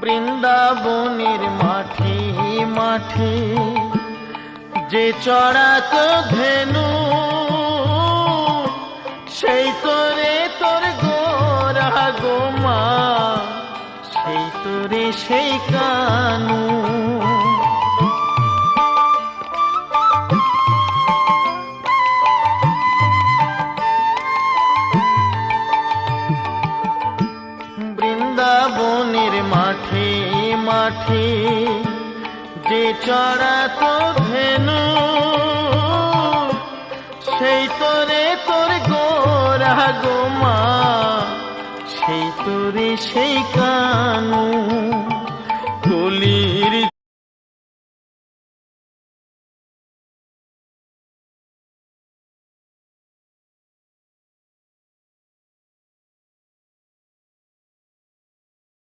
বৃন্দাবনের মাঠে মাঠে যে চড়াতো ধেনু, সেই তোরে তোর গোরা গোমা, সেই তোরে সেই কানু। বৃন্দাবনের মাঠে মাঠে যে চড়াতো ধেনু, সেই তোরে তোর গোরা গোমা, সেই তোরে সেই কানু।